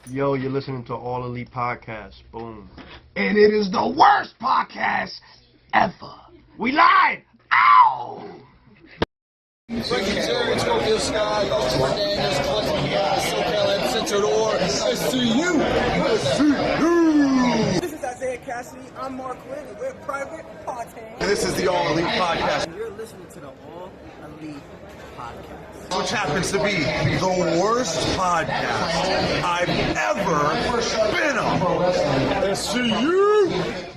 Yo, you're listening to All Elite Podcast. Boom. And it is the worst podcast ever. We lied! Ow! Breaking Terry, Scorpio Sky, Ultimate Daniels, Collective SoCal Epicenter, or SCU. This is Isaiah Cassidy. I'm Mark Quinn, and we're Private Podcast. This is the All Elite Podcast, And you're listening to the All Elite Podcast. which happens to be the worst podcast I've ever been on. SCU!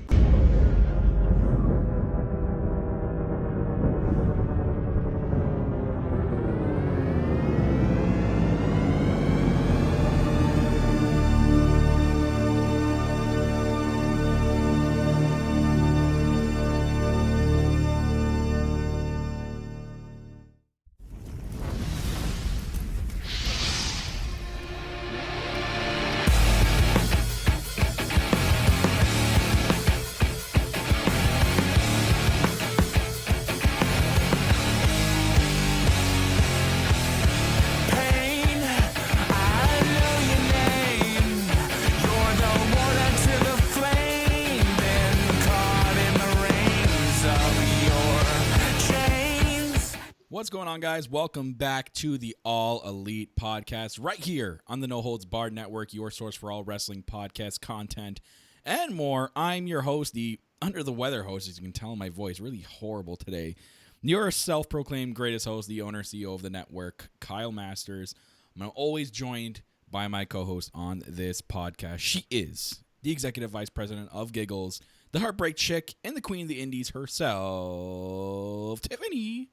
What's going on, guys? Welcome back to the All Elite Podcast right here on the No Holds Barred Network, your source for all wrestling podcast content and more. I'm your host, the under the weather host, as you can tell in my voice, really horrible today. Your self-proclaimed greatest host, the owner, CEO of the network, Kyle Masters. I'm always joined by my co-host on this podcast. She is the executive vice president of Giggles, the heartbreak chick, and the queen of the indies herself, Tiffany.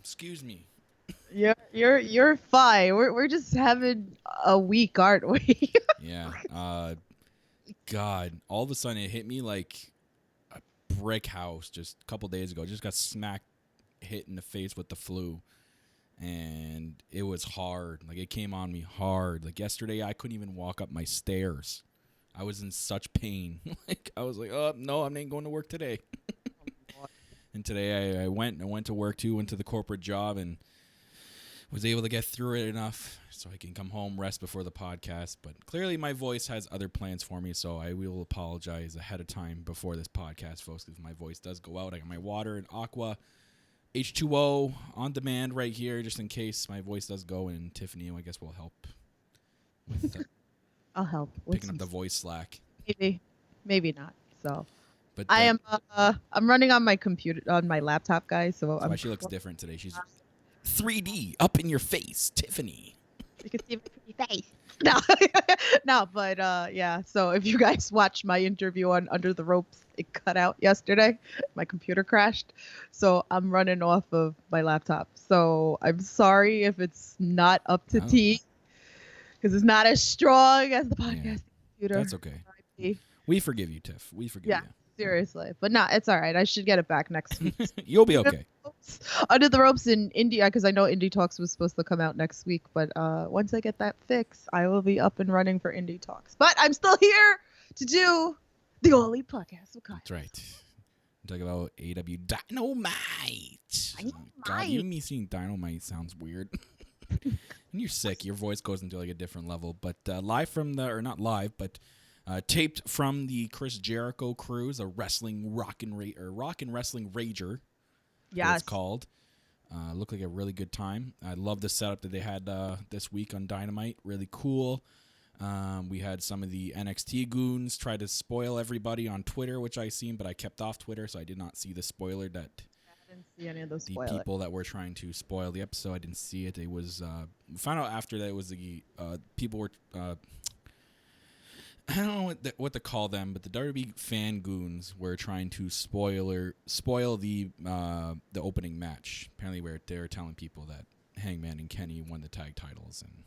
Excuse me. You're fine. We're just having a week, aren't we? Yeah. God, all of a sudden it hit me like a brick house just a couple days ago. Just got hit in the face with the flu. And it was hard. Like, it came on me hard. Like, yesterday I couldn't even walk up my stairs. I was in such pain. I was like, oh, no, I ain't going to work today. And today I went to work too, went to the corporate job, and was able to get through it enough so I can come home, rest before the podcast. But clearly my voice has other plans for me, so I will apologize ahead of time before this podcast, folks, because my voice does go out. I got my water and Aqua H2O on demand right here, just in case my voice does go, and Tiffany, I guess, will help with the I'll help. picking up the voice slack. Maybe not. So But I am. I'm running on my computer, on my laptop, guys. So that's why she looks different today. She's 3D up in your face, Tiffany. You can see my pretty face. No, no, but yeah. So if you guys watch my interview on Under the Ropes, it cut out yesterday. My computer crashed, so I'm running off of my laptop. So I'm sorry if it's not up to T, because it's not as strong as the podcast computer. That's okay. We forgive you, Tiff. We forgive you. Seriously, but no, it's all right. I should get it back next week. You'll be okay. Under the Ropes in India, because I know Indie Talks was supposed to come out next week, but once I get that fixed, I will be up and running for Indie Talks. But I'm still here to do the All Elite Podcast. Okay. That's right. I'm talking about AEW Dynamite. God, you and me seeing Dynamite sounds weird. And you're sick. Your voice goes into like a different level. But live from the, or not live, but taped from the Chris Jericho cruise, a wrestling rock and wrestling rager. Yes, it's called. Looked like a really good time. I love the setup that they had this week on Dynamite. Really cool. We had some of the NXT goons try to spoil everybody on Twitter, which I seen, but I kept off Twitter, so I did not see the spoiler that I didn't see any of those the people that were trying to spoil the episode. I didn't see it. It was we found out after that it was the people were. I don't know what to call them, but the WWE fan goons were trying to spoil the opening match. Apparently, where they were telling people that Hangman and Kenny won the tag titles, and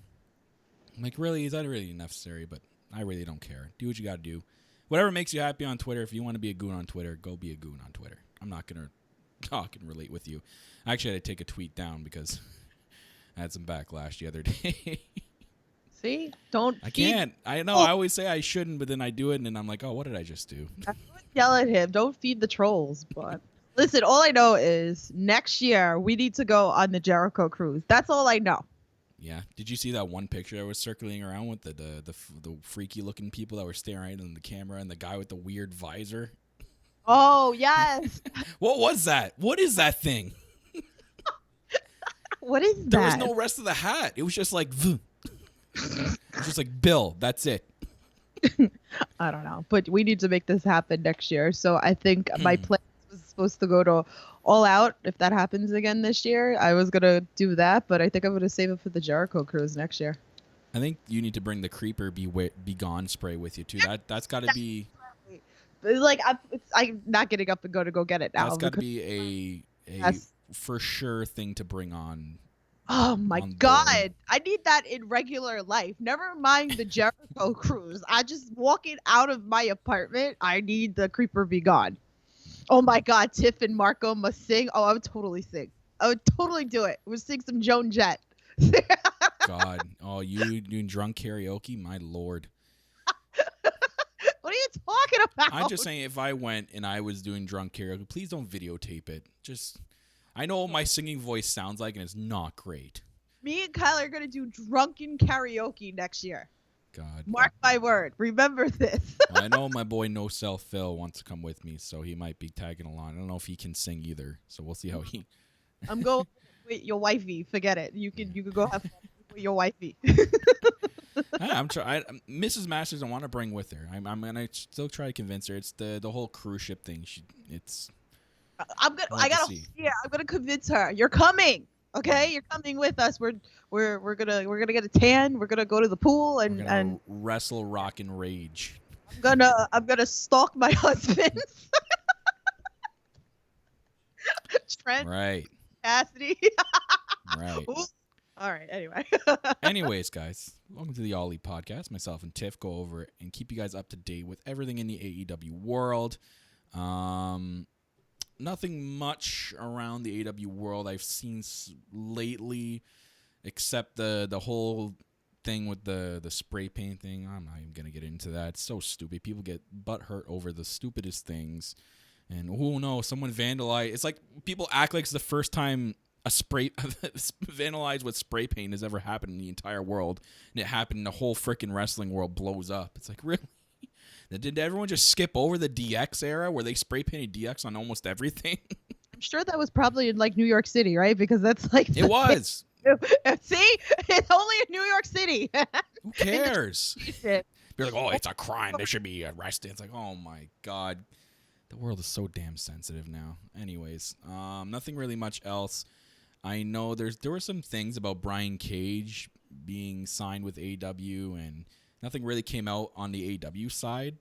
I'm like, really, is that really necessary? But I really don't care. Do what you got to do. Whatever makes you happy on Twitter. If you want to be a goon on Twitter, go be a goon on Twitter. I'm not gonna talk and relate with you. I actually had to take a tweet down because I had some backlash the other day. See? Don't. I can't. I know. I always say I shouldn't, but then I do it, and then I'm like, oh, what did I just do? I would yell at him. Don't feed the trolls. But listen, all I know is next year we need to go on the Jericho cruise. That's all I know. Yeah. Did you see that one picture that was circulating around with the freaky looking people that were staring right in the camera and the guy with the weird visor? Oh yes. What was that? What is that thing? What is that? There was no rest of the hat. It was just like, it was just like Bill. That's it. I don't know, but we need to make this happen next year. So I think my plan was supposed to go to All Out. If that happens again this year, I was gonna do that, but I think I'm gonna save it for the Jericho Cruise next year. I think you need to bring the Creeper Be Gone spray with you too. That's got to be. Like I'm not getting up and go get it now. That's got to be a for sure thing to bring on. Oh my God. I need that in regular life. Never mind the Jericho Cruise. I just walking out of my apartment. I need the Creeper Be Gone. Oh my God. Tiff and Marco must sing. Oh, I would totally sing. I would totally do it. We'll sing some Joan Jett. God. Oh, you doing drunk karaoke? My Lord. What are you talking about? I'm just saying, if I went and I was doing drunk karaoke, please don't videotape it. I know what my singing voice sounds like, and it's not great. Me and Kyle are going to do drunken karaoke next year. God. Mark my word. Remember this. I know my boy No Cell Phil wants to come with me, so he might be tagging along. I don't know if he can sing either, so we'll see how he... I'm going with your wifey. Forget it. You can go have fun with your wifey. Mrs. Masters, I want to bring with her. I'm gonna still try to convince her. It's the whole cruise ship thing. I'm gonna convince her. You're coming, okay? You're coming with us. We're gonna get a tan. We're gonna go to the pool and wrestle, rock, and rage. I'm gonna stalk my husband. Trent. Right. Cassidy. Right. Ooh. All right. Anyway. Anyways, guys, welcome to the All Elite Podcast. Myself and Tiff go over it and keep you guys up to date with everything in the AEW world. Nothing much around the AEW world I've seen lately, except the whole thing with the spray paint thing. I'm not even gonna get into that. It's so stupid. People get butt hurt over the stupidest things, and oh no, someone vandalized. It's like people act like it's the first time a spray vandalized with spray paint has ever happened in the entire world, and it happened. The whole freaking wrestling world blows up. It's like, really? Did everyone just skip over the DX era where they spray painted DX on almost everything? I'm sure that was probably in like New York City, right? Because that's like it was. See, it's only in New York City. Who cares? You're like, oh, it's a crime. They should be arrested. It's like, oh my God, the world is so damn sensitive now. Anyways, nothing really much else. I know there were some things about Brian Cage being signed with AEW, and nothing really came out on the AEW side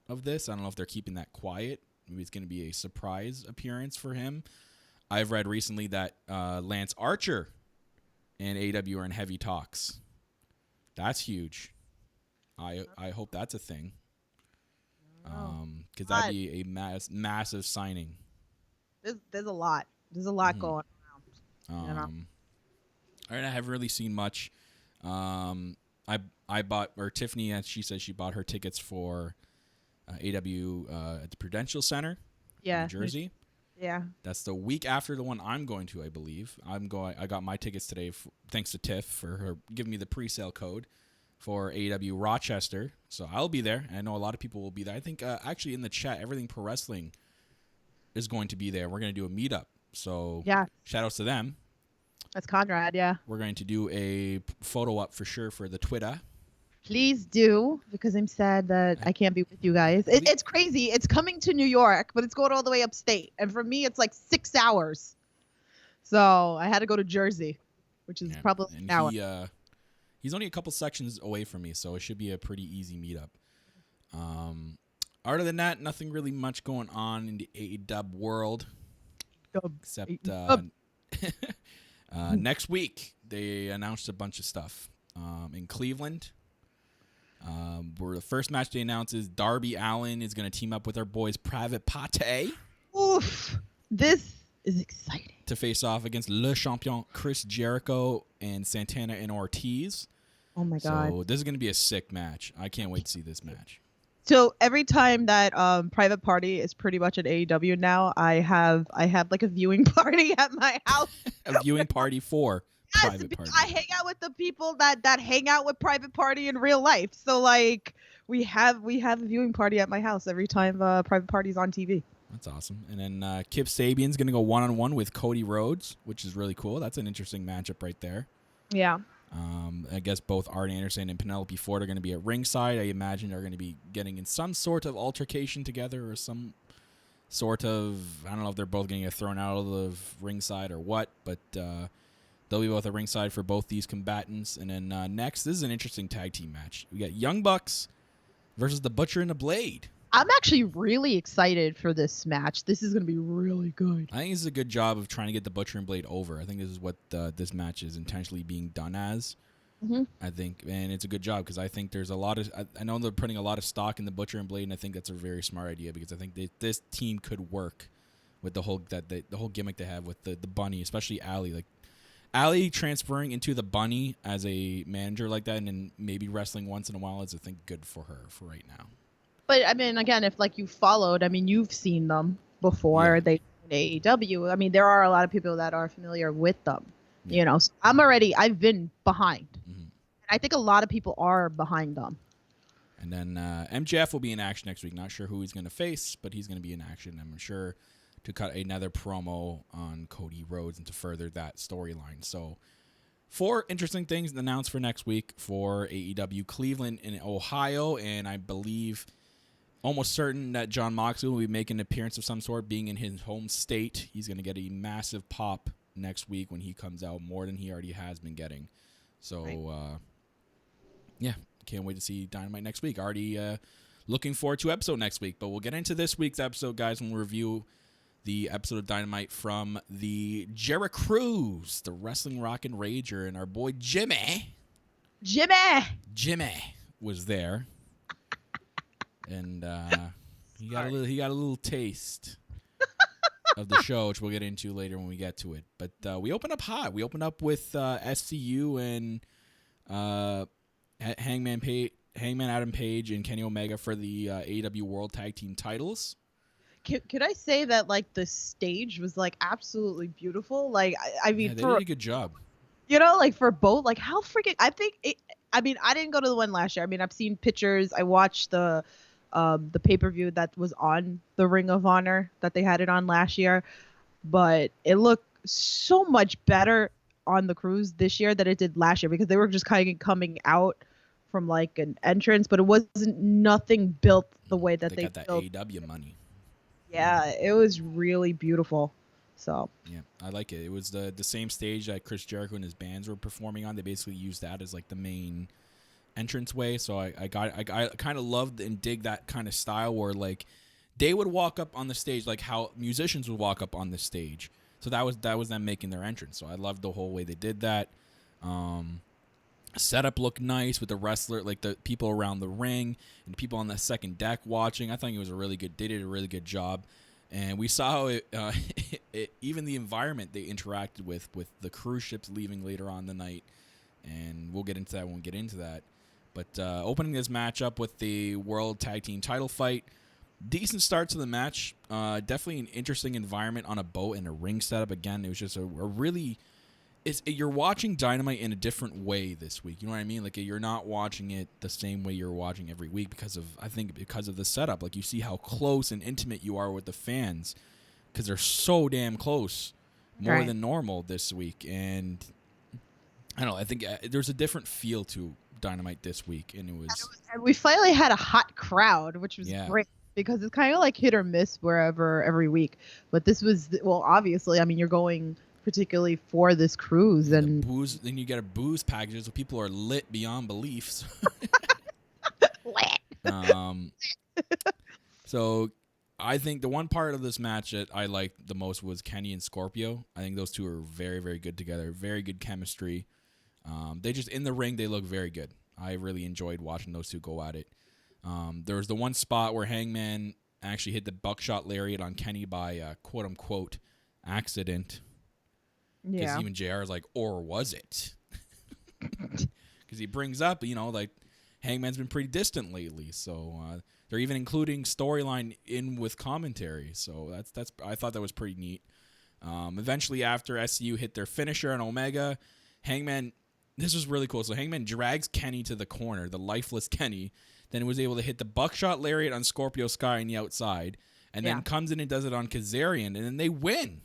of this. I don't know if they're keeping that quiet. Maybe it's going to be a surprise appearance for him. I've read recently that Lance Archer and AEW are in heavy talks. That's huge. I hope that's a thing. Because that'd be a massive signing. There's a lot. There's a lot going on. I haven't really seen much. I bought, or Tiffany, as she said, she bought her tickets for AEW at the Prudential Center in New Jersey. Yeah. That's the week after the one I'm going to, I believe. I got my tickets today, thanks to Tiff for her giving me the pre-sale code for AEW Rochester. So I'll be there. I know a lot of people will be there. I think actually in the chat, Everything Pro Wrestling is going to be there. We're going to do a meetup. So shout outs to them. That's Conrad, yeah. We're going to do a photo up for sure for the Twitter. Please do, because I'm sad that I can't be with you guys. It's crazy. It's coming to New York, but it's going all the way upstate. And for me, it's like 6 hours. So I had to go to Jersey, which is probably an hour. He's only a couple sections away from me, so it should be a pretty easy meetup. Other than that, nothing really much going on in the AEW world. Except next week, they announced a bunch of stuff in Cleveland. Where the first match they announced is Darby Allin is going to team up with our boys Private Pate. Oof. This is exciting. To face off against Le Champion Chris Jericho and Santana and Ortiz. Oh my God. So this is going to be a sick match. I can't wait to see this match. So every time that Private Party is pretty much at AEW now, I have like a viewing party at my house. A viewing party for Private Party. I hang out with the people that hang out with Private Party in real life. So like we have a viewing party at my house every time Private Party's on TV. That's awesome. And then Kip Sabian's going to go one-on-one with Cody Rhodes, which is really cool. That's an interesting matchup right there. Yeah. I guess both Arn Anderson and Penelope Ford are going to be at ringside. I imagine they're going to be getting in some sort of altercation together or some sort of, I don't know if they're both going to get thrown out of ringside or what, but they'll be both at ringside for both these combatants. And then next, this is an interesting tag team match. We got Young Bucks versus the Butcher and the Blade. I'm actually really excited for this match. This is going to be really good. I think this is a good job of trying to get the Butcher and Blade over. I think this is what this match is intentionally being done as. Mm-hmm. I think, and it's a good job because I think there's a lot of. I know they're putting a lot of stock in the Butcher and Blade, and I think that's a very smart idea because I think this team could work with the whole gimmick they have with the bunny, especially Allie. Like Allie transferring into the bunny as a manager like that, and then maybe wrestling once in a while is I think good for her for right now. But I mean, again, if like you followed, I mean, you've seen them before. Yeah. They in AEW. I mean, there are a lot of people that are familiar with them. Yeah. You know, so I've been behind. Mm-hmm. And I think a lot of people are behind them. And then MJF will be in action next week. Not sure who he's going to face, but he's going to be in action, I'm sure, to cut another promo on Cody Rhodes and to further that storyline. So 4 interesting things announced for next week for AEW Cleveland in Ohio, and I believe almost certain that Jon Moxley will be making an appearance of some sort, being in his home state. He's going to get a massive pop next week when he comes out, more than he already has been getting. So, yeah, can't wait to see Dynamite next week. Already looking forward to episode next week, but we'll get into this week's episode, guys, when we review the episode of Dynamite from the Jericho Cruise, the Wrestling Rockin' Rager, and our boy Jimmy was there. And he got a little taste of the show, which we'll get into later when we get to it. But we open up hot. We open up with SCU and Hangman Adam Page and Kenny Omega for the AEW World Tag Team titles. Could I say that like the stage was like absolutely beautiful? Like I mean, they did a good job. You know, like for both, like how freaking. I think it. I mean, I didn't go to the one last year. I mean, I've seen pictures. I watched the pay-per-view that was on the Ring of Honor that they had it on last year, but it looked so much better on the cruise this year than it did last year because they were just kind of coming out from like an entrance, but it wasn't nothing built the way that they got that built. AEW money. Yeah, it was really beautiful. So yeah, I like it. It was the same stage that Chris Jericho and his bands were performing on. They basically used that as like the main entranceway. So I kind of loved and dig that kind of style where like they would walk up on the stage like how musicians would walk up on the stage. So that was them making their entrance. So I loved the whole way they did that. Setup looked nice with the wrestler, like the people around the ring and people on the second deck watching. I think it was they did a really good job. And we saw how it even the environment they interacted with the cruise ships leaving later on the night. And we'll get into that when we get into that. But opening this match up with the World Tag Team title fight. Decent start to the match. Definitely an interesting environment on a boat and a ring setup. Again, it was just a really... you're watching Dynamite in a different way this week. You know what I mean? Like you're not watching it the same way you're watching every week because of the setup. Like you see how close and intimate you are with the fans because they're so damn close, more than normal this week. And I don't know. I think there's a different feel to Dynamite this week, and we finally had a hot crowd, which was great because it's kind of like hit or miss every week. But this was obviously. I mean, you're going particularly for this cruise and booze. Then you get a booze package, so people are lit beyond belief. So I think the one part of this match that I liked the most was Kenny and Scorpio. I think those two are very, very good together. Very good chemistry. They just in the ring they look very good. I really enjoyed watching those two go at it. There was the one spot where Hangman actually hit the buckshot lariat on Kenny by quote unquote accident. Because even JR is like, or was it? Because he brings up, like Hangman's been pretty distant lately, so they're even including storyline in with commentary. So I thought that was pretty neat. Eventually, after SCU hit their finisher on Omega, Hangman, this was really cool. So Hangman drags Kenny to the corner, the lifeless Kenny, then was able to hit the buckshot lariat on Scorpio Sky on the outside, and then comes in and does it on Kazarian, and then they win.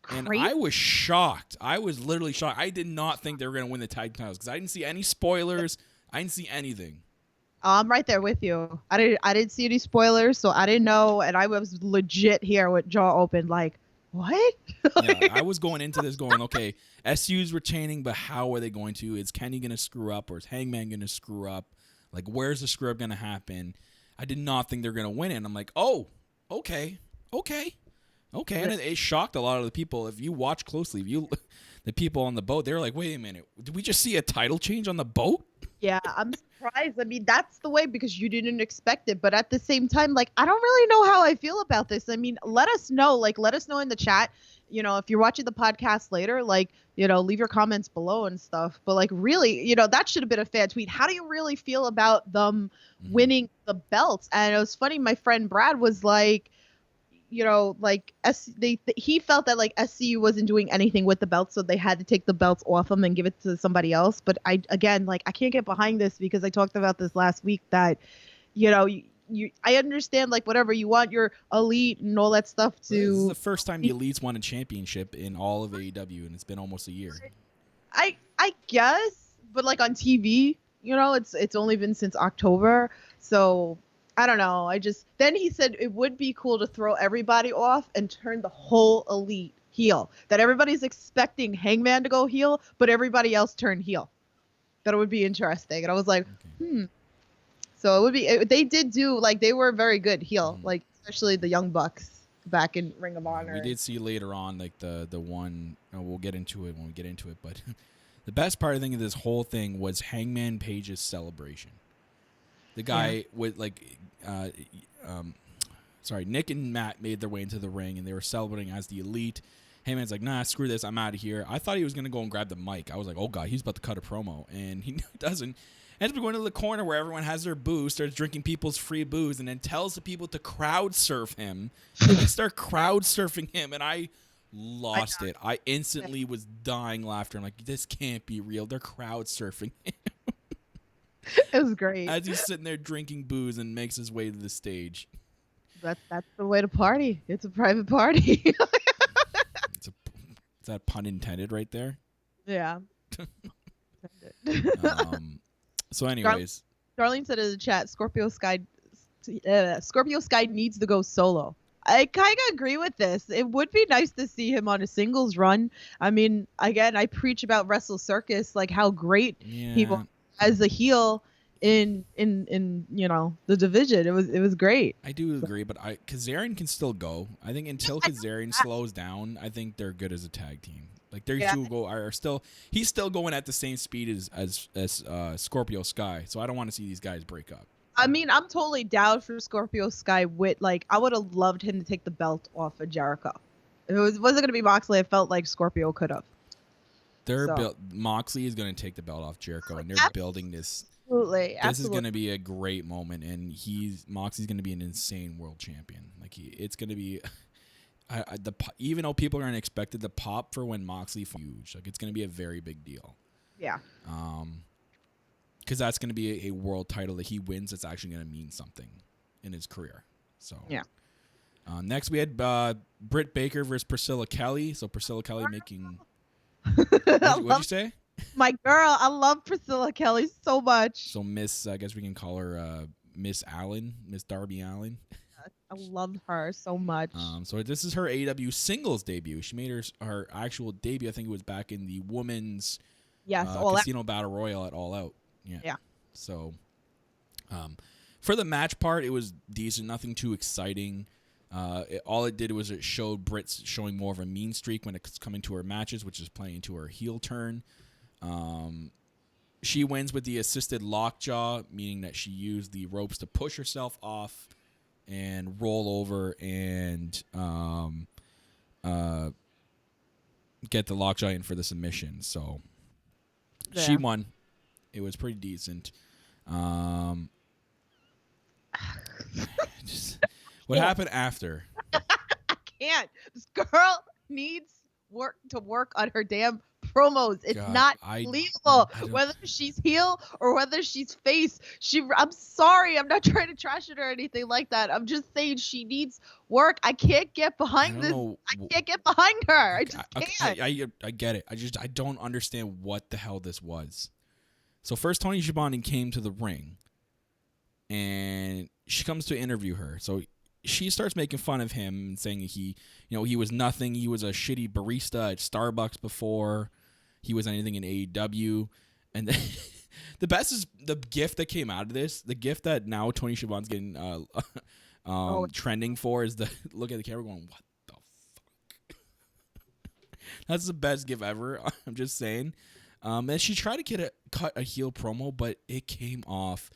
And I was shocked. I was literally shocked. I did not think they were going to win the tag titles because I didn't see any spoilers. I didn't see anything. I'm right there with you. I didn't see any spoilers, so I didn't know, and I was legit here with jaw open, like, what? Yeah, I was going into this going, okay, SU's retaining, but how are they going to? Is Kenny going to screw up, or is Hangman going to screw up? Like, where's the screw up going to happen? I did not think they're going to win it. And I'm like, oh, okay. And it shocked a lot of the people. If you watch closely, the people on the boat, they were like, wait a minute, did we just see a title change on the boat? Yeah, I'm surprised. I mean, that's the way because you didn't expect it. But at the same time, like, I don't really know how I feel about this. I mean, let us know in the chat, if you're watching the podcast later, like, leave your comments below and stuff. But like, really, that should have been a fan tweet. How do you really feel about them winning the belts? And it was funny. My friend Brad was like, he felt that like SCU wasn't doing anything with the belts, so they had to take the belts off them and give it to somebody else. But I can't get behind this because I talked about this last week that, I understand like whatever you want your elite and all that stuff to. This is the first time the elites won a championship in all of AEW, and it's been almost a year. I guess, but like on TV, it's only been since October, so. I don't know. Then he said it would be cool to throw everybody off and turn the whole elite heel. That everybody's expecting Hangman to go heel, but everybody else turn heel. That it would be interesting. And I was like, So it would be. They did do like they were very good heel, like especially the Young Bucks back in Ring of Honor. We did see later on like the one. We'll get into it when we get into it, but the best part I think of this whole thing was Hangman Page's celebration. The guy with like, Nick and Matt made their way into the ring and they were celebrating as the elite. Heyman's like, nah, screw this, I'm out of here. I thought he was gonna go and grab the mic. I was like, oh god, he's about to cut a promo, and he doesn't. Ends up going to the corner where everyone has their booze, starts drinking people's free booze, and then tells the people to crowd surf him. And they start crowd surfing him, and I lost it. I instantly was dying laughter. I'm like, this can't be real. They're crowd surfing him. It was great. As he's sitting there drinking booze and makes his way to the stage. That's the way to party. It's a private party. Is that pun intended right there? Yeah. So anyways. Darlene said in the chat, Scorpio Sky needs to go solo. I kind of agree with this. It would be nice to see him on a singles run. I mean, again, I preach about Wrestle Circus, like how great he was as a heel in the division. It was great. I do agree, but Kazarian can still go. I think until Kazarian slows down, I think they're good as a tag team. Like their two are still. He's still going at the same speed as Scorpio Sky. So I don't want to see these guys break up. I mean, I'm totally down for Scorpio Sky with like I would have loved him to take the belt off of Jericho. If it wasn't going to be Moxley, I felt like Scorpio could have. Moxley is going to take the belt off Jericho, and they're building this. Absolutely. This is going to be a great moment, and Moxley's going to be an insane world champion. Like it's going to be. Even though people aren't expected, the pop for when Moxley huge, like it's going to be a very big deal. Yeah. Because that's going to be a world title that he wins. That's actually going to mean something in his career. So yeah. Next we had Britt Baker versus Priscilla Kelly. So Priscilla Kelly making. What'd you say? My girl, I love Priscilla Kelly so much. So Miss, I guess we can call her Miss Allen, Miss Darby Allen. I love her so much. So this is her AEW singles debut. She made her actual debut. I think it was back in the women's Casino Battle Royal at All Out. Yeah. So, for the match part, it was decent. Nothing too exciting. All it did was it showed Britt showing more of a mean streak when it's coming to her matches, which is playing into her heel turn. She wins with the assisted lockjaw, meaning that she used the ropes to push herself off and roll over and get the lockjaw in for the submission. So she won. It was pretty decent. What happened after? I can't. This girl needs to work on her damn promos. It's God, not I believable. don't- Whether she's heel or whether she's face. I'm sorry. I'm not trying to trash it or anything like that. I'm just saying she needs work. I can't get behind this. I can't get behind her. I just can't. I get it. I don't understand what the hell this was. So first Tony Schiavone came to the ring, and she comes to interview her. So she starts making fun of him and saying he was nothing. He was a shitty barista at Starbucks before he was anything in AEW. And then the best is the gift that came out of this. The gift that now Tony Schiavone's getting trending for is the look at the camera going, what the fuck? That's the best gift ever. I'm just saying. And she tried to cut a heel promo, but it came off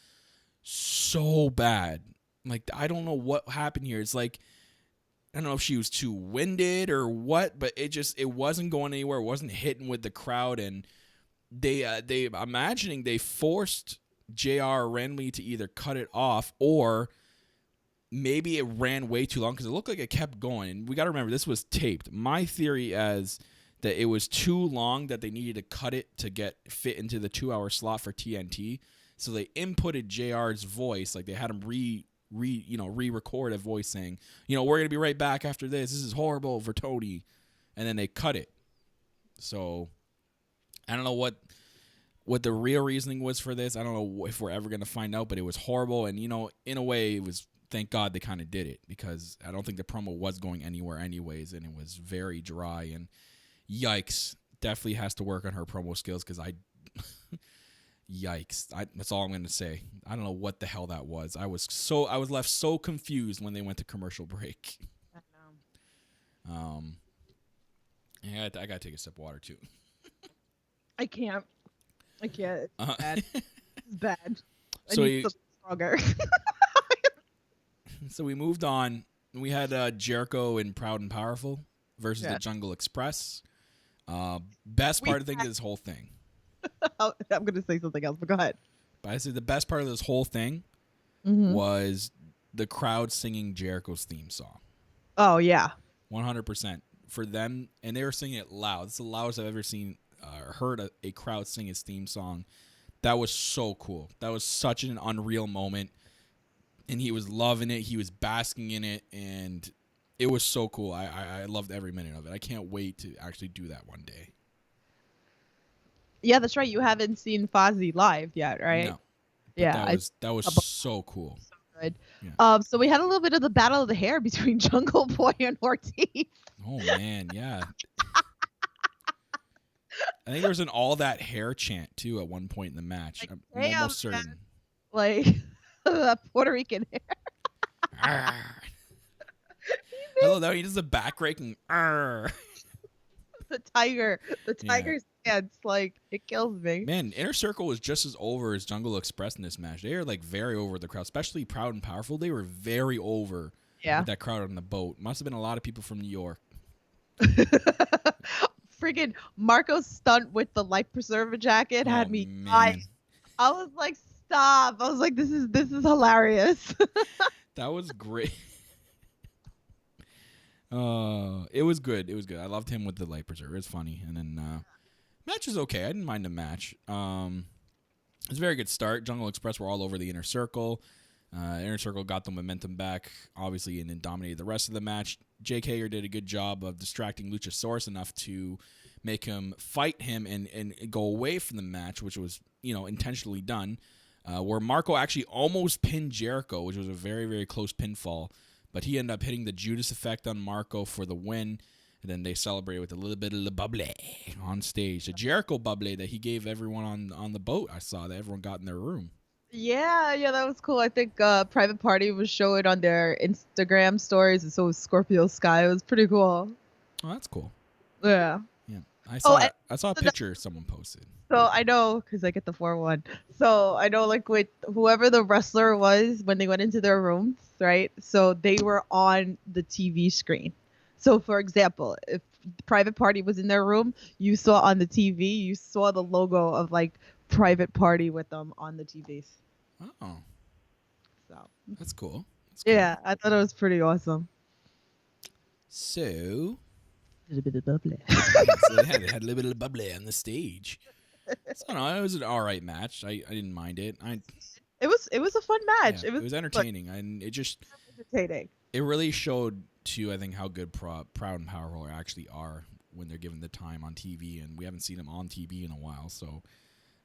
so bad. Like, I don't know what happened here. It's like, I don't know if she was too winded or what, but it wasn't going anywhere. It wasn't hitting with the crowd, and I'm imagining they forced JR randomly to either cut it off or maybe it ran way too long because it looked like it kept going. And we got to remember, this was taped. My theory is that it was too long that they needed to cut it to fit into the 2-hour slot for TNT. So they inputted JR's voice, like they had him re-record a voice saying, we're gonna be right back after this. This is horrible for Tony, and then they cut it. So I don't know what the real reasoning was for this. I don't know if we're ever gonna find out, but it was horrible. And in a way, it was. Thank God they kind of did it because I don't think the promo was going anywhere anyways, and it was very dry. And yikes, definitely has to work on her promo skills because yikes. That's all I'm going to say. I don't know what the hell that was. I was left so confused when they went to commercial break. I know. I got to take a sip of water too. I can't. It's bad. It's bad. So I need something stronger. So we moved on. We had Jericho and Proud and Powerful versus the Jungle Express. Best part of this whole thing. I'm going to say something else, but go ahead. But I said the best part of this whole thing was the crowd singing Jericho's theme song. Oh, yeah. 100% for them. And they were singing it loud. It's the loudest I've ever seen heard a crowd sing his theme song. That was so cool. That was such an unreal moment. And he was loving it. He was basking in it. And it was so cool. I loved every minute of it. I can't wait to actually do that one day. Yeah, that's right. You haven't seen Fozzy live yet, right? No. Yeah. That was so cool. So good. Yeah. So we had a little bit of the battle of the hair between Jungle Boy and Ortiz. Oh, man. Yeah. I think there was an all that hair chant, too, at one point in the match. Like, I'm almost certain. Man. Like, Puerto Rican hair. I love that. He does the back rake and The tiger's dance, like, it kills me. Man, Inner Circle was just as over as Jungle Express in this match. They are like very over the crowd, especially Proud and Powerful. They were very over with that crowd on the boat. Must have been a lot of people from New York. Freaking Marco's stunt with the life preserver jacket had me dying. I was like, stop. I was like, this is hilarious. That was great. It was good. It was good. I loved him with the light preserver. It was funny. And then match was okay. I didn't mind the match. It was a very good start. Jungle Express were all over the Inner Circle. Inner Circle got the momentum back, obviously, and then dominated the rest of the match. Jake Hager did a good job of distracting Luchasaurus enough to make him fight him and go away from the match, which was, intentionally done. Where Marco actually almost pinned Jericho, which was a very, very close pinfall. But he ended up hitting the Judas effect on Marco for the win. And then they celebrated with a little bit of the bubble on stage. The Jericho bubble that he gave everyone on the boat. I saw that everyone got in their room. Yeah, that was cool. I think Private Party was showing on their Instagram stories, and so was Scorpio Sky. It was pretty cool. Oh, that's cool. Yeah. Yeah. I saw a picture someone posted. So I know, because I get the 4-1. So I know, like, with whoever the wrestler was when they went into their rooms, right? So they were on the TV screen. So, for example, if Private Party was in their room, you saw on the TV, you saw the logo of, like, Private Party with them on the TVs. Oh. So that's cool. Yeah, I thought it was pretty awesome. So, A little bit of bubbly. So they had a little bit of bubbly on the stage. So no, it was an all right match. I didn't mind it. It was a fun match. Yeah, it was entertaining, and it just entertaining. It really showed to I think how good Proud and Powerful actually are when they're given the time on TV, and we haven't seen them on TV in a while. So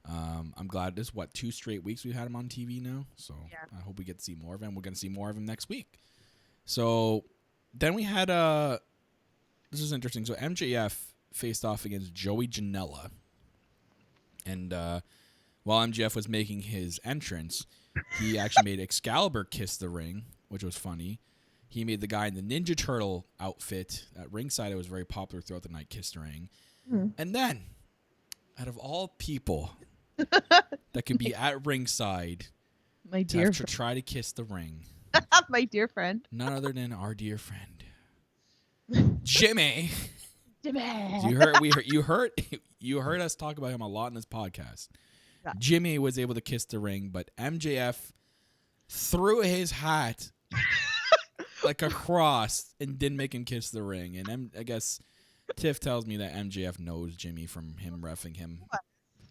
I'm glad. This 2 straight weeks we've had him on TV now. So yeah. I hope we get to see more of him. We're going to see more of him next week. So then we had this is interesting. So MJF faced off against Joey Janela, and while MJF was making his entrance, he actually made Excalibur kiss the ring, which was funny. He made the guy in the Ninja Turtle outfit at ringside. It was very popular throughout the night, kiss the ring. And then, out of all people that can be at ringside my dear to try to kiss the ring, my dear friend, none other than our dear friend Jimmy. Jimmy. You heard us talk about him a lot in this podcast. Yeah. Jimmy was able to kiss the ring, but MJF threw his hat like a cross and didn't make him kiss the ring. And I guess Tiff tells me that MJF knows Jimmy from him reffing him.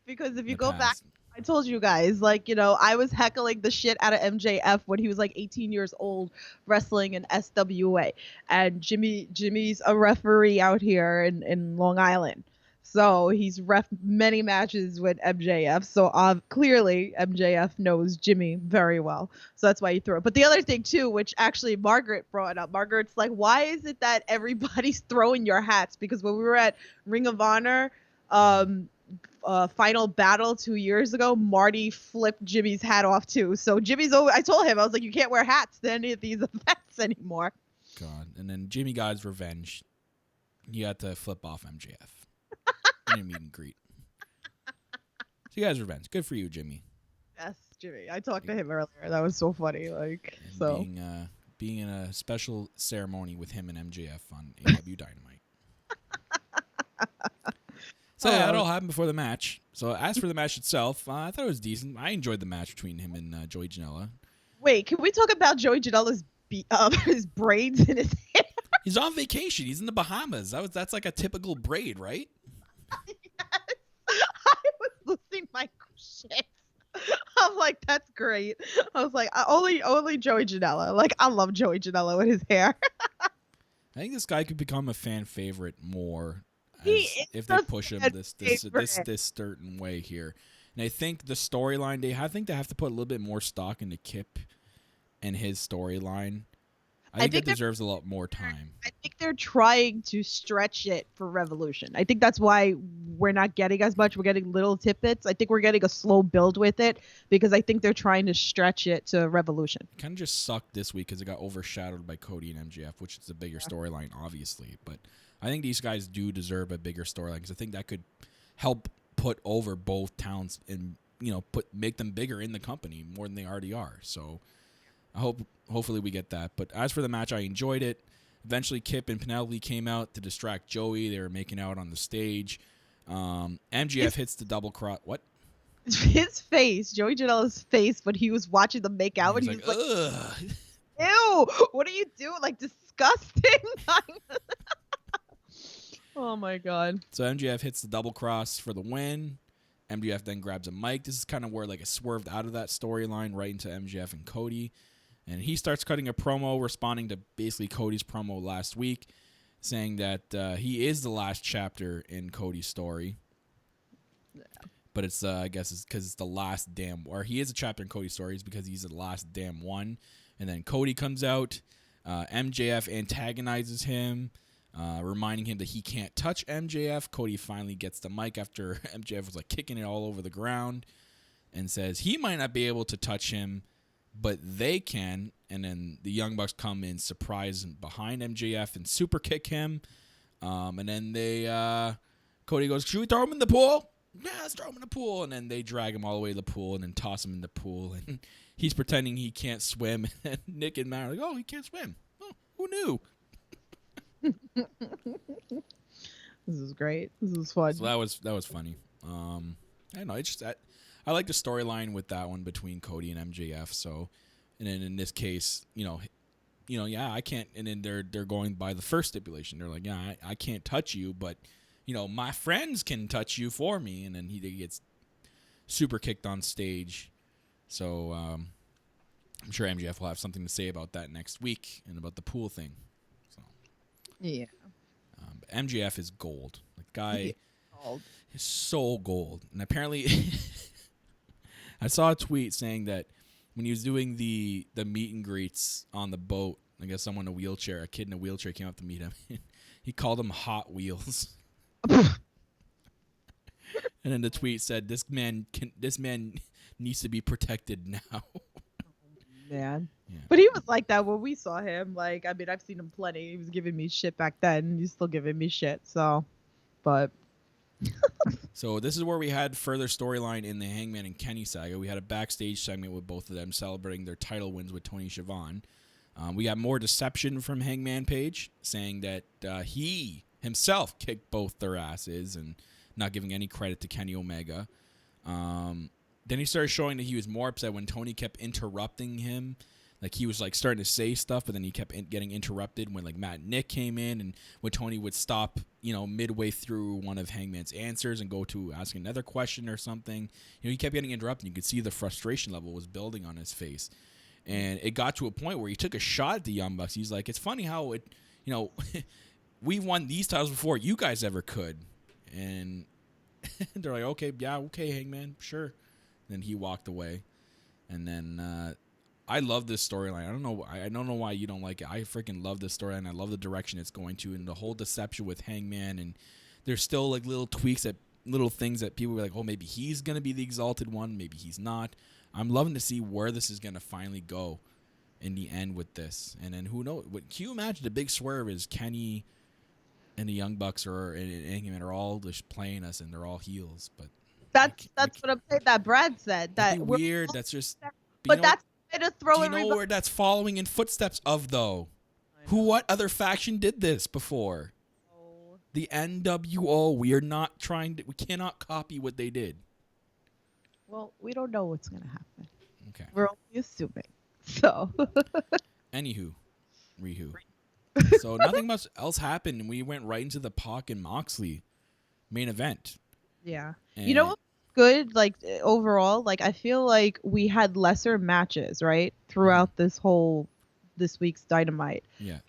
Because if you go back, I told you guys, I was heckling the shit out of MJF when he was 18 years old wrestling in SWA. And Jimmy's a referee out here in Long Island. So he's ref many matches with MJF. So clearly MJF knows Jimmy very well. So that's why he threw it. But the other thing too, which actually Margaret brought up, Margaret's like, why is it that everybody's throwing your hats? Because when we were at Ring of Honor, Final Battle 2 years ago, Marty flipped Jimmy's hat off too. So I told him, I was like, you can't wear hats to any of these events anymore. God. And then Jimmy got his revenge. He had to flip off MJF. In a meet and greet. So you guys revenge. Good for you, Jimmy. Yes, Jimmy. I talked to him earlier. That was so funny. Being in a special ceremony with him and MJF on AEW Dynamite. So that all happened before the match. So as for the match itself, I thought it was decent. I enjoyed the match between him and Joey Janela. Wait, can we talk about Joey Janela's his braids in his hair? He's on vacation. He's in the Bahamas. That's like a typical braid, right? Yes. I was losing my shit. I'm like, that's great. I was like, only Joey Janela. I love Joey Janela with his hair. I think this guy could become a fan favorite more if they push him this certain way here. And I think the storyline they have to put a little bit more stock into Kip and his storyline. I think it deserves a lot more time. I think they're trying to stretch it for Revolution. I think that's why we're not getting as much. We're getting little tidbits. I think we're getting a slow build with it because I think they're trying to stretch it to Revolution. It kind of just sucked this week because it got overshadowed by Cody and MJF, which is a bigger storyline, obviously. But I think these guys do deserve a bigger storyline because I think that could help put over both towns and make them bigger in the company more than they already are. So I hopefully we get that. But as for the match, I enjoyed it. Eventually, Kip and Penelope came out to distract Joey. They were making out on the stage. MJF hits the double cross. What? His face, Joey Janela's face, when he was watching them make out, and he was like, ugh. Ew, what are you doing? Disgusting. Oh, my God. So MJF hits the double cross for the win. MJF then grabs a mic. This is kind of where it swerved out of that storyline right into MJF and Cody. And he starts cutting a promo responding to basically Cody's promo last week, saying that he is the last chapter in Cody's story. Yeah. But it's, I guess, it's because it's the last damn, or he is a chapter in Cody's story. It's because he's the last damn one. And then Cody comes out. MJF antagonizes him, reminding him that he can't touch MJF. Cody finally gets the mic after MJF was kicking it all over the ground and says he might not be able to touch him, but they can. And then the Young Bucks come in surprise behind MJF and super kick him. And then Cody goes, should we throw him in the pool? Yeah, let's throw him in the pool. And then they drag him all the way to the pool and then toss him in the pool. And he's pretending he can't swim. And Nick and Matt are like, oh, he can't swim. Oh, who knew? This is great. This is fun. So that was funny. I don't know. It's just that I like the storyline with that one between Cody and MJF. So, and then in this case, yeah, I can't. And then they're going by the first stipulation. They're like, yeah, I can't touch you, but my friends can touch you for me. And then he gets super kicked on stage. So I'm sure MJF will have something to say about that next week and about the pool thing. So Yeah. But MJF is gold. The guy Gold. is so gold. And apparently, I saw a tweet saying that when he was doing the meet and greets on the boat, I guess someone in a wheelchair, a kid in a wheelchair came up to meet him. He called him Hot Wheels. And then the tweet said, "This man needs to be protected now." Man. Yeah. But he was like that when we saw him. Like, I mean, I've seen him plenty. He was giving me shit back then. He's still giving me shit. So, but. So this is where we had further storyline in the Hangman and Kenny saga. We had a backstage segment with both of them celebrating their title wins with Tony Schiavone. We got more deception from Hangman Page, saying that he himself kicked both their asses and not giving any credit to Kenny Omega. Then he started showing that he was more upset when Tony kept interrupting him. Like, he was, like, starting to say stuff, but then he kept getting interrupted when, like, Matt and Nick came in, and when Tony would stop, midway through one of Hangman's answers and go to ask another question or something. He kept getting interrupted. You could see the frustration level was building on his face. And it got to a point where he took a shot at the Young Bucks. He's like, it's funny how it, we won these titles before you guys ever could. And they're like, okay, Hangman, sure. Then he walked away. And then I love this storyline. I don't know why you don't like it. I freaking love this storyline. I love the direction it's going to, and the whole deception with Hangman. And there's still like little tweaks, little things that people are like, oh, maybe he's gonna be the exalted one, maybe he's not. I'm loving to see where this is gonna finally go in the end with this. And then who knows? Can you imagine the big swerve is Kenny and the Young Bucks and Hangman are all just playing us, and they're all heels. But That's what I'm saying. That Brad said. That'd be weird. That's just. But that's to throw do you know where that's following in footsteps of, though? What other faction did this before? Oh. The NWO. We cannot copy what they did. Well, we don't know what's going to happen. Okay. We're only assuming. So. Anywho. So nothing much else happened, and we went right into the Pac and Moxley main event. Yeah. And You know what's good? Like, overall, like, I feel like we had lesser matches, right? Throughout this week's Dynamite. Yeah.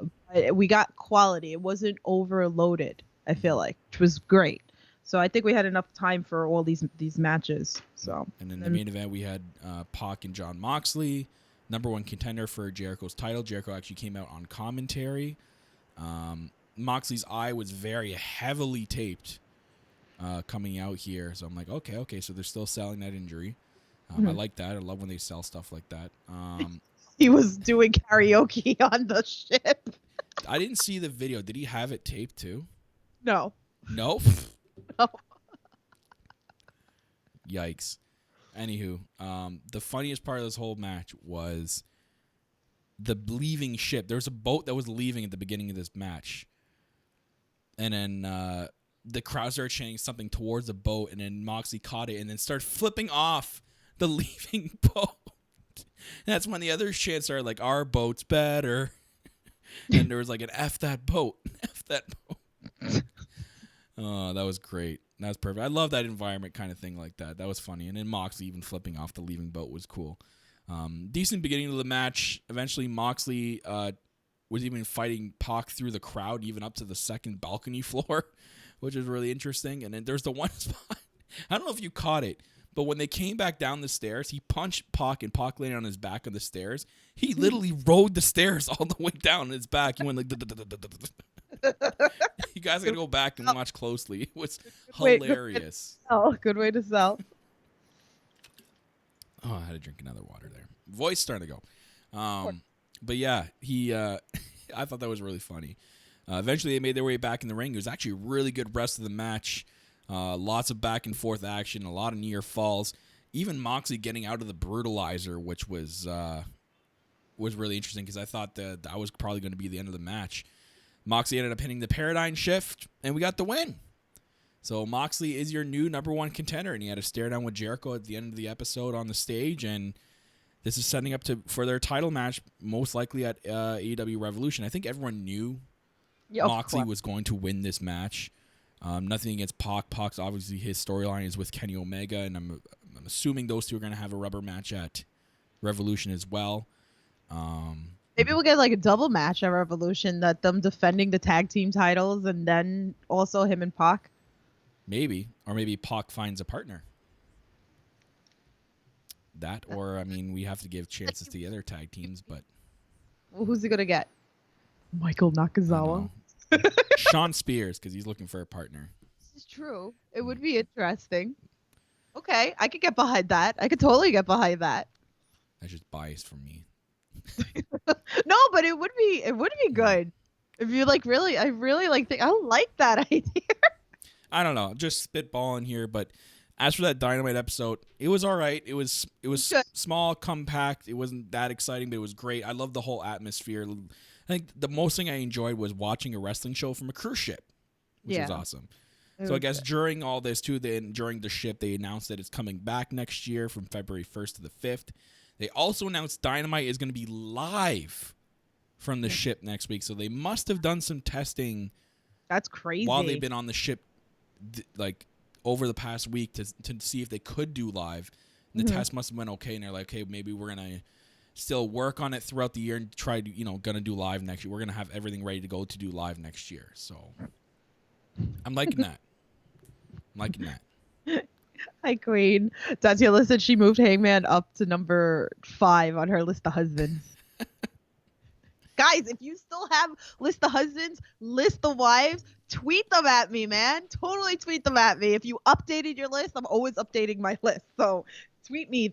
We got quality. It wasn't overloaded, I feel like, which was great. So I think we had enough time for all these matches. So. And in the main event, we had Pac and Jon Moxley, #1 contender for Jericho's title. Jericho actually came out on commentary. Moxley's eye was very heavily taped coming out here. So I'm like, okay, so they're still selling that injury. I like that. I love when they sell stuff like that. He was doing karaoke on the ship. I didn't see the video. Did he have it taped too? No. No? No. Yikes. Anywho, the funniest part of this whole match was the leaving ship. There was a boat that was leaving at the beginning of this match. And then the crowd started chanting something towards the boat, and then Moxley caught it and then started flipping off the leaving boat. And that's when the other chants started like, our boat's better. And there was like an F that boat. F that boat. Oh, that was great. That was perfect. I love that environment kind of thing like that. That was funny. And then Moxley even flipping off the leaving boat was cool. Decent beginning of the match. Eventually, Moxley was even fighting Pac through the crowd, even up to the second balcony floor, which was really interesting. And then there's the one spot. I don't know if you caught it, but when they came back down the stairs, he punched Pac, and Pac landed on his back on the stairs. He literally rode the stairs all the way down on his back. He went like... You guys got to go back and watch closely. It was hilarious. Good way to sell. Oh, I had to drink another water there. Voice starting to go. But yeah, I thought that was really funny. Eventually, they made their way back in the ring. It was actually a really good rest of the match. Lots of back and forth action, a lot of near falls. Even Moxley getting out of the brutalizer, which was really interesting because I thought that was probably going to be the end of the match. Moxley ended up hitting the paradigm shift, and we got the win. So Moxley is your new #1 contender, and he had a stare down with Jericho at the end of the episode on the stage, and this is setting up for their title match, most likely at AEW Revolution. I think everyone knew Moxley was going to win this match. Nothing against Pac. Pac's obviously his storyline is with Kenny Omega, and I'm assuming those two are going to have a rubber match at Revolution as well. Maybe we'll get like a double match at Revolution, that them defending the tag team titles and then also him and Pac. Maybe. Or maybe Pac finds a partner. That, or, I mean, we have to give chances to the other tag teams, but... Well, who's he going to get? Michael Nakazawa? Sean Spears, because he's looking for a partner. This is true. It would be interesting. Okay, I could get behind that. I could totally get behind that. That's just biased from me. No, but it would be good. If you like really, I really like I like that idea. I don't know, just spitballing here, but as for that Dynamite episode, it was all right. It was small, compact. It wasn't that exciting, but it was great. I love the whole atmosphere. I think the most thing I enjoyed was watching a wrestling show from a cruise ship, which was awesome. So I guess during all this too, during the ship, they announced that it's coming back next year from February 1st to the 5th. They also announced Dynamite is going to be live from the ship next week. So they must have done some testing. That's crazy. While they've been on the ship, like over the past week to see if they could do live. And the test must have went okay. And they're like, hey, maybe we're going to still work on it throughout the year and try to, going to do live next year. We're going to have everything ready to go to do live next year. So I'm liking that. Hi, Queen. Tatiana said she moved Hangman up to number 5 on her list of husbands. Guys, if you still have list of husbands, list of wives, tweet them at me, man. Totally tweet them at me. If you updated your list, I'm always updating my list. So tweet me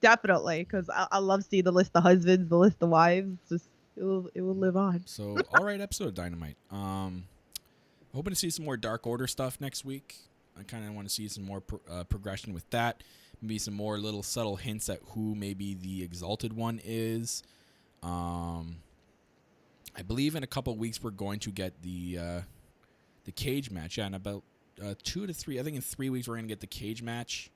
definitely, because I love seeing the list of husbands, the list of wives. Just it will live on. So all right, episode of Dynamite. Hoping to see some more Dark Order stuff next week. I kind of want to see some more progression with that. Maybe some more little subtle hints at who maybe the Exalted One is. I believe in a couple of weeks we're going to get the cage match. Yeah, in about 2 to 3. I think in 3 weeks we're going to get the cage match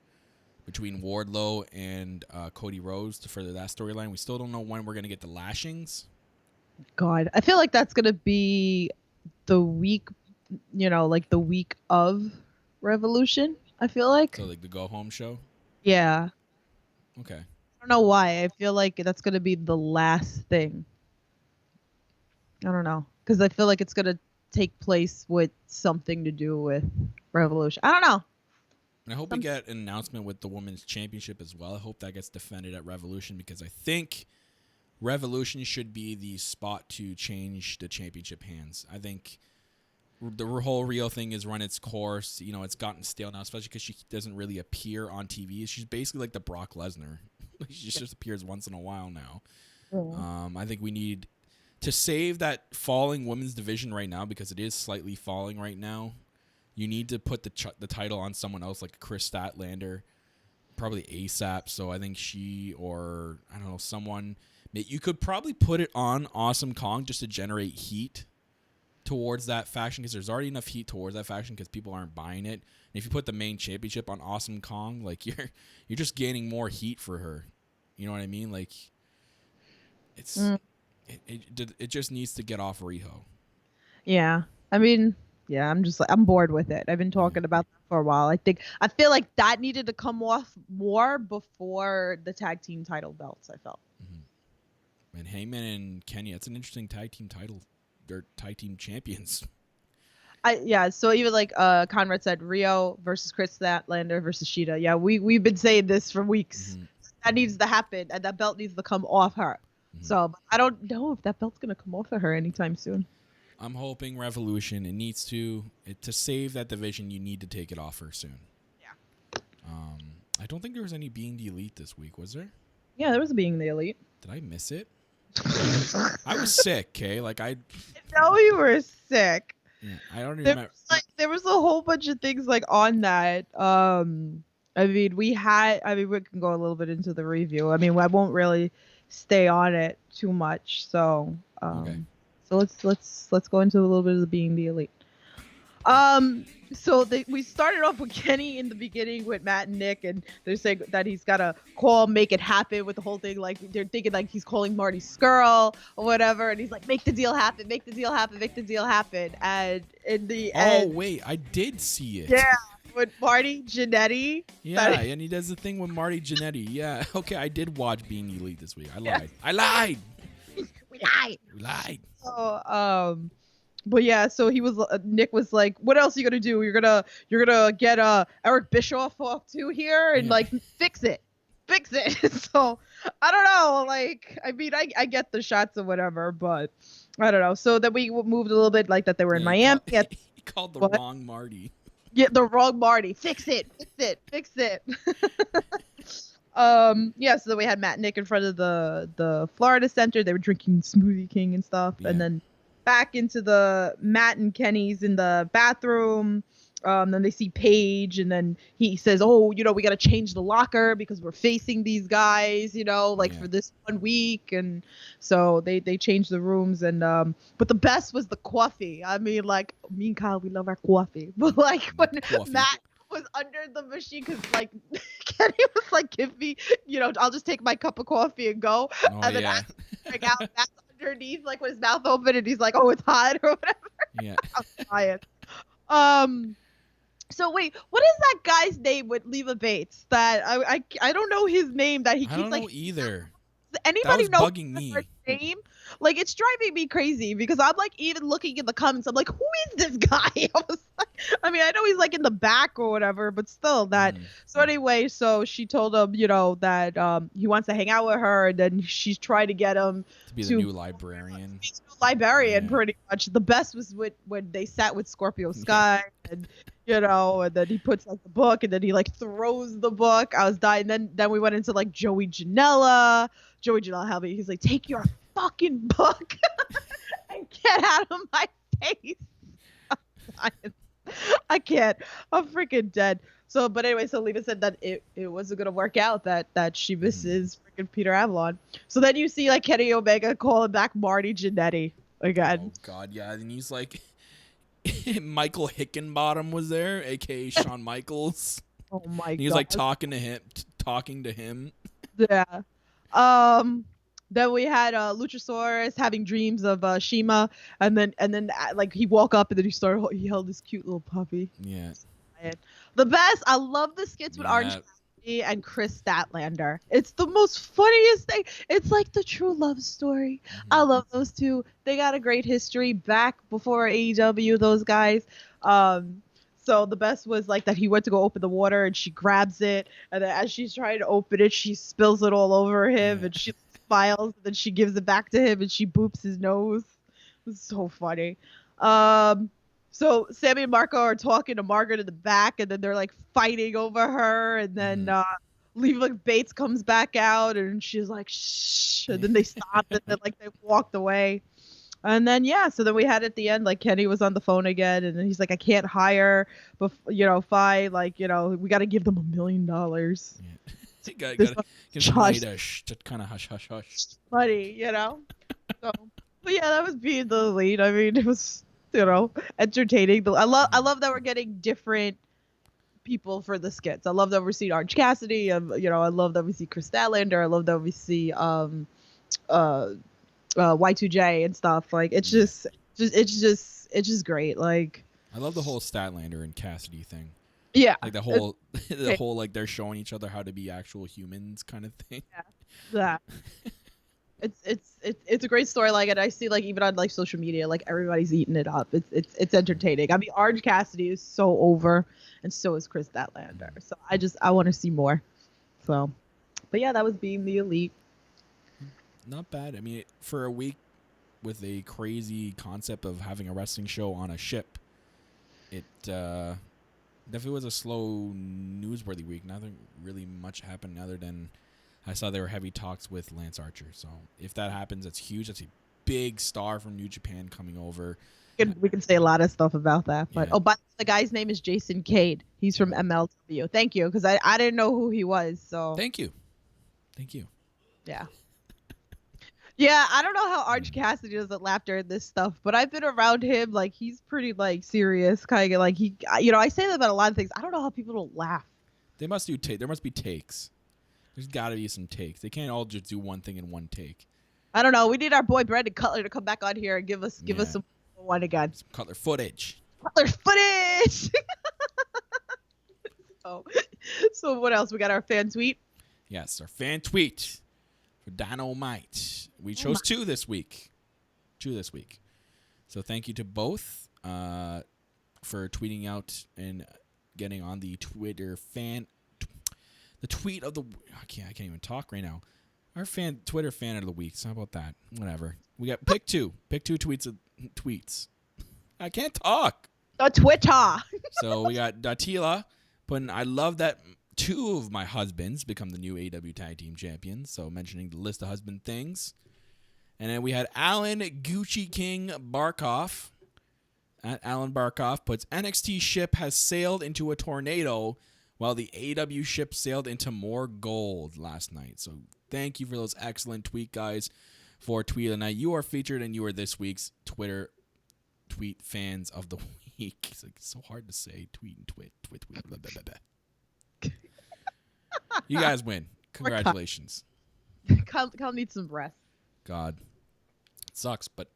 between Wardlow and Cody Rhodes to further that storyline. We still don't know when we're going to get the lashings. God, I feel like that's going to be the week, like the week of Revolution, I feel like. So like the go home show? Yeah. Okay. I don't know why. I feel like that's going to be the last thing. I don't know. Because I feel like it's going to take place with something to do with Revolution. I don't know. And I hope we get an announcement with the Women's Championship as well. I hope that gets defended at Revolution, because I think Revolution should be the spot to change the championship hands. I think the whole Rio thing has run its course. It's gotten stale now, especially because she doesn't really appear on TV. She's basically like the Brock Lesnar. She just appears once in a while now. I think we need to save that falling women's division right now, because it is slightly falling right now. You need to put the title on someone else, like Chris Statlander, probably ASAP. So I think she, or I don't know, someone. You could probably put it on Awesome Kong just to generate heat towards that faction, because there's already enough heat towards that faction because people aren't buying it. And if you put the main championship on Awesome Kong, like you're just gaining more heat for her. You know what I mean? Like it's it just needs to get off Riho. Yeah. I mean, yeah, I'm bored with it. I've been talking about that for a while. I feel like that needed to come off more before the tag team title belts, I felt. And Heyman and Kenny, that's an interesting tag team title. They're tag team champions. So even like Conrad said, Rio versus Chris Statlander versus Sheeta. Yeah, we've been saying this for weeks. That needs to happen, and that belt needs to come off her. So I don't know if that belt's gonna come off of her anytime soon. I'm hoping Revolution. It needs to save that division. You need to take it off her soon. Yeah. I don't think there was any Being the Elite this week, was there? Yeah, there was a Being the Elite. Did I miss it? I was sick, Kay. Like I know you were sick. Yeah, I don't even remember. There was a whole bunch of things like on that. I mean, we can go a little bit into the review. I mean, I won't really stay on it too much. So, okay. So let's go into a little bit of the Being the Elite. So we started off with Kenny in the beginning with Matt and Nick, and they're saying that he's gotta call, make it happen with the whole thing. Like they're thinking like he's calling Marty Skrull or whatever, and he's like, make the deal happen, make the deal happen, make the deal happen. And in the end, wait, I did see it. yeah, with Marty Jannetty. Yeah, and he does the thing with Marty Jannetty. Yeah, okay, I did watch Being Elite this week. I lied. I lied. We lied. We lied. So but yeah, so Nick was like, "What else are you gonna do? You're gonna get Eric Bischoff off too here and like fix it." So I don't know. Like, I mean, I get the shots or whatever, but I don't know. So then we moved a little bit, like that they were in Miami. He called the wrong Marty. Yeah, the wrong Marty. Fix it. Yeah, so then we had Matt and Nick in front of the Florida Center. They were drinking Smoothie King and stuff, and then back into the Matt and Kenny's in the bathroom. Then they see Paige, and then he says, "Oh, we got to change the locker because we're facing these guys, for this 1 week." And so they changed the rooms, and but the best was the coffee. I mean, like, me and Kyle, we love our coffee, but like when Matt was under the machine, because like Kenny was like, "Give me, I'll just take my cup of coffee and go," and then I bring out Matt's underneath, like with his mouth open, and he's like, "Oh, it's hot," or whatever. Yeah. I'm tired. So wait, what is that guy's name with Leva Bates? That I don't know his name. That he keeps I don't like. know either. Anybody know bugging me. his name? Like, it's driving me crazy because I'm like even looking in the comments. I'm like, who is this guy? I mean, I know he's like in the back or whatever, but still that. So anyway, so she told him, that he wants to hang out with her, and then she's trying to get him to be the new librarian. Pretty much. The best was when they sat with Scorpio Sky, and and then he puts like the book, and then he like throws the book. I was dying. Then we went into like Joey Janela help me. He's like, take your fucking book and get out of my face. I can't. I'm freaking dead. So, but anyway, so Leva said that it wasn't gonna work out, that she misses freaking Peter Avalon. So then you see like Kenny Omega calling back Marty Jannetty again. Oh God, yeah, and he's like, Michael Hickenbottom was there, aka Shawn Michaels. Oh my God. He was like talking to him. Yeah. Then we had Luchasaurus having dreams of Shima, and then like he woke up and then he held this cute little puppy. Yeah. The best. I love the skits with Orange Cassidy and Chris Statlander. It's the most funniest thing. It's like the true love story. I love those two. They got a great history back before AEW. Those guys. So the best was like that he went to go open the water and she grabs it, and then as she's trying to open it, she spills it all over him, and she smiles, and then she gives it back to him, and she boops his nose. It's so funny. So Sammy and Marco are talking to Margaret in the back, and then they're like fighting over her, and then Leva Bates comes back out, and she's like, shh, and then they stopped, and then like they walked away. And then so then we had at the end like Kenny was on the phone again, and then he's like, I can't hire, but Fi, like we got to give them $1 million. Yeah. Gotta give them money to kind of hush. Funny, So, but yeah, that was being the lead. I mean, it was entertaining. I love that we're getting different people for the skits. I love that we're seeing Orange Cassidy. I love that we see Chris Statlander. I love that we see Y2J and stuff. Like it's just great. Like I love the whole Statlander and Cassidy thing. Yeah, like the whole like they're showing each other how to be actual humans kind of thing. Yeah, it's a great story. Like, and I see like even on like social media, like everybody's eating it up. It's entertaining. I mean, Orange Cassidy is so over, and so is Chris Statlander. So I want to see more. So, but yeah, that was Being the Elite. Not bad. I mean, for a week with a crazy concept of having a wrestling show on a ship, it definitely was a slow, newsworthy week. Nothing really much happened other than I saw there were heavy talks with Lance Archer. So if that happens, that's huge. That's a big star from New Japan coming over. We can say a lot of stuff about that. But but the guy's name is Jason Cade. He's from MLW. Thank you, because I didn't know who he was. So thank you. Yeah. Yeah, I don't know how Orange Cassidy doesn't laugh during this stuff, but I've been around him. Like, he's pretty, like, serious. Kind of like, I say that about a lot of things. I don't know how people don't laugh. They must do there must be takes. There's got to be some takes. They can't all just do one thing in one take. I don't know. We need our boy Brandon Cutler to come back on here and give us some one again. Some Cutler footage. Cutler footage! So what else? We got our fan tweet. Yes, our fan tweet for Dynamite. We chose two this week. So thank you to both for tweeting out and getting on the Twitter fan. The tweet of the I can't even talk right now. Our Twitter fan of the week. So how about that? Whatever. We got pick two tweets. I can't talk. The Twitter. So we got Datila putting, I love that 2 of my husbands become the new AEW Tag Team Champions. So mentioning the list of husband things. And then we had Alan Gucci King Barkoff. At Alan Barkoff puts, NXT ship has sailed into a tornado while the AEW ship sailed into more gold last night. So thank you for those excellent tweet guys for Tweet of the Night. You are featured and you are this week's Twitter tweet fans of the week. It's so hard to say. Tweet and tweet. Blah, blah, blah, blah. You guys win. Congratulations. Kyle needs some rest. God. It sucks, but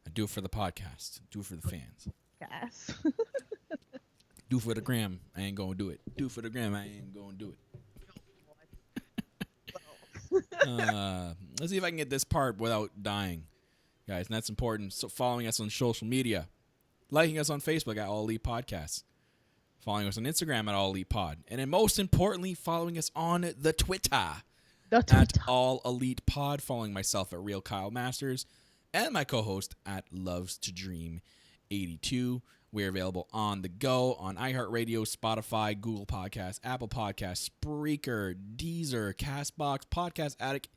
I do it for the podcast. Do it for the fans. Yes. Do it for the gram. I ain't gonna do it. Do it for the gram. I ain't gonna do it. Let's see if I can get this part without dying, guys. And that's important. So following us on social media, liking us on Facebook at All Elite Podcasts, following us on Instagram at All Elite Pod, and then most importantly, following us on the Twitter at All Elite Pod. Following myself at Real Kyle Masters and my co-host at Loves to Dream 82. We're available on the go on iHeartRadio, Spotify, Google Podcasts, Apple Podcasts, Spreaker, Deezer, CastBox, Podcast Addict.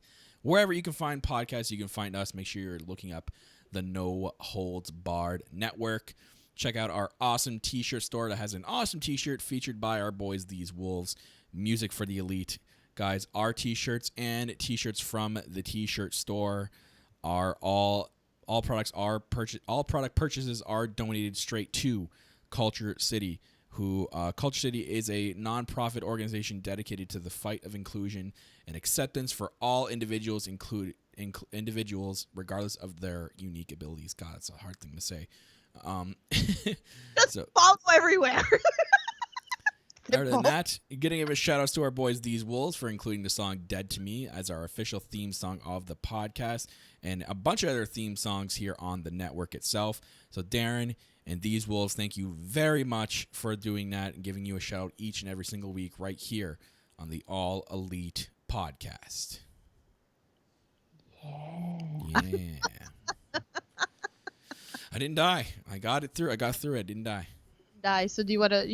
Wherever you can find podcasts, you can find us. Make sure you're looking up the No Holds Barred Network. Check out our awesome t-shirt store that has an awesome t-shirt featured by our boys, These Wolves. Music for the Elite. Guys, our t-shirts and t-shirts from the t-shirt store are all product purchases are donated straight to Culture City, who Culture City is a non-profit organization dedicated to the fight of inclusion and acceptance for all individuals, individuals regardless of their unique abilities. God, it's a hard thing to say. Just follow everywhere. Other than that, getting a shout outs to our boys These Wolves for including the song Dead to Me as our official theme song of the podcast, and a bunch of other theme songs here on the network itself. So Darren and These Wolves, thank you very much for doing that and giving you a shout out each and every single week right here on the All Elite Podcast. Yeah. I didn't die. I got through it. I didn't die. So do you wanna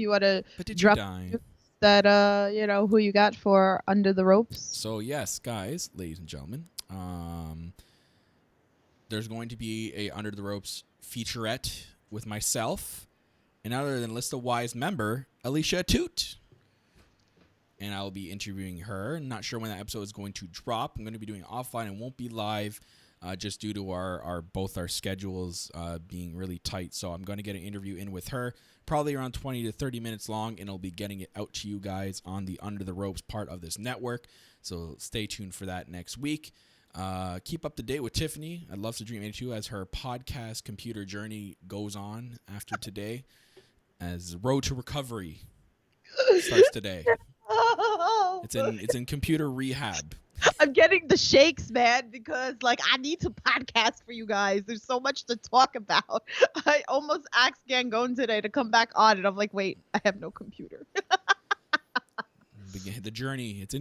But did drop you die? that who you got for Under the Ropes? So yes, guys, ladies and gentlemen, there's going to be a Under the Ropes featurette with myself and other than List of Wise member Alicia Toot, and I'll be interviewing her. Not sure when that episode is going to drop. I'm going to be doing it offline and won't be live. Just due to our schedules being really tight. So I'm going to get an interview in with her, probably around 20 to 30 minutes long, and I'll be getting it out to you guys on the Under the Ropes part of this network. So stay tuned for that next week. Keep up to date with Tiffany at Loves to Dream 82 as her podcast computer journey goes on after today, as Road to Recovery starts today. It's in computer rehab. I'm getting the shakes, man, because I need to podcast for you guys. There's so much to talk about. I almost asked Gangone today to come back on, and I'm like, wait, I have no computer. The journey, it's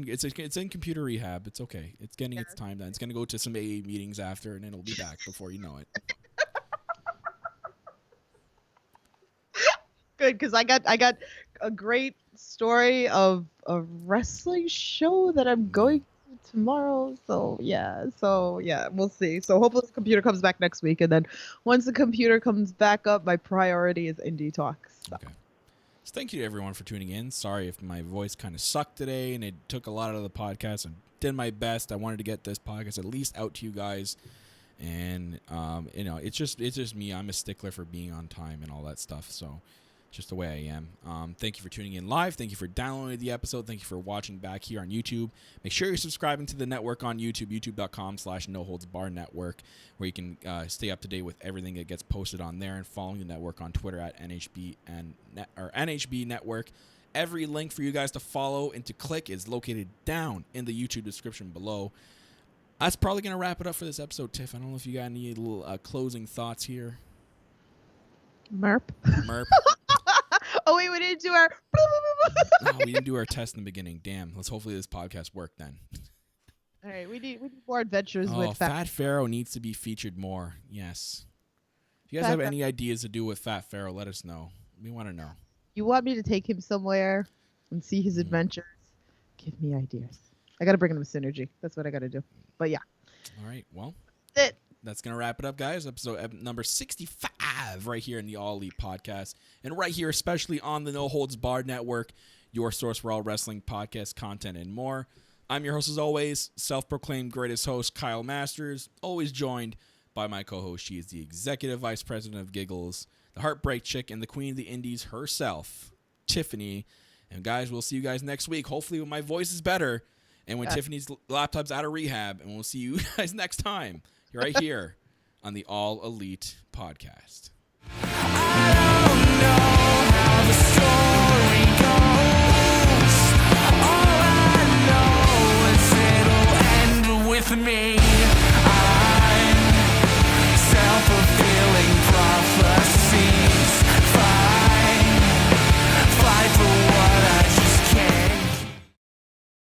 in computer rehab. It's okay. It's getting its time done. It's gonna go to some AA meetings after, and then it'll be back before you know it. Good, because I got a great story of a wrestling show that I'm going tomorrow. So yeah, we'll see. So hopefully the computer comes back next week, and then once the computer comes back up, my priority is indie talks. So. Okay. So thank you to everyone for tuning in. Sorry if my voice kind of sucked today and it took a lot out of the podcast. I did my best. I wanted to get this podcast at least out to you guys. And, it's just me. I'm a stickler for being on time and all that stuff. So just the way I am. Thank you for tuning in live. Thank you for downloading the episode. Thank you for watching back here on YouTube. Make sure you're subscribing to the network on YouTube, youtube.com/NoHoldsBarNetwork, where you can stay up to date with everything that gets posted on there, and following the network on Twitter at NHB NHB Network. Every link for you guys to follow and to click is located down in the YouTube description below. That's probably going to wrap it up for this episode, Tiff. I don't know if you got any little closing thoughts here. Merp. Oh, wait, we didn't do our... No, we didn't do our test in the beginning. Damn. Let's hopefully this podcast worked then. All right, we need more adventures with Fat Pharaoh needs to be featured more. Yes. If you guys have any ideas to do with Fat Pharaoh, let us know. We want to know. You want me to take him somewhere and see his adventures? Give me ideas. I got to bring him to Synergy. That's what I got to do. But yeah. All right. Well, That's it. That's going to wrap it up, guys. Episode number 65 right here in the All Elite Podcast. And right here, especially on the No Holds Barred Network, your source for all wrestling podcast content and more. I'm your host, as always, self-proclaimed greatest host, Kyle Masters, always joined by my co-host. She is the Executive Vice President of Giggles, the Heartbreak Chick, and the Queen of the Indies herself, Tiffany. And guys, we'll see you guys next week. Hopefully when my voice is better and when Tiffany's laptop's out of rehab. And we'll see you guys next time. You're right here on the All Elite Podcast. I don't know how the story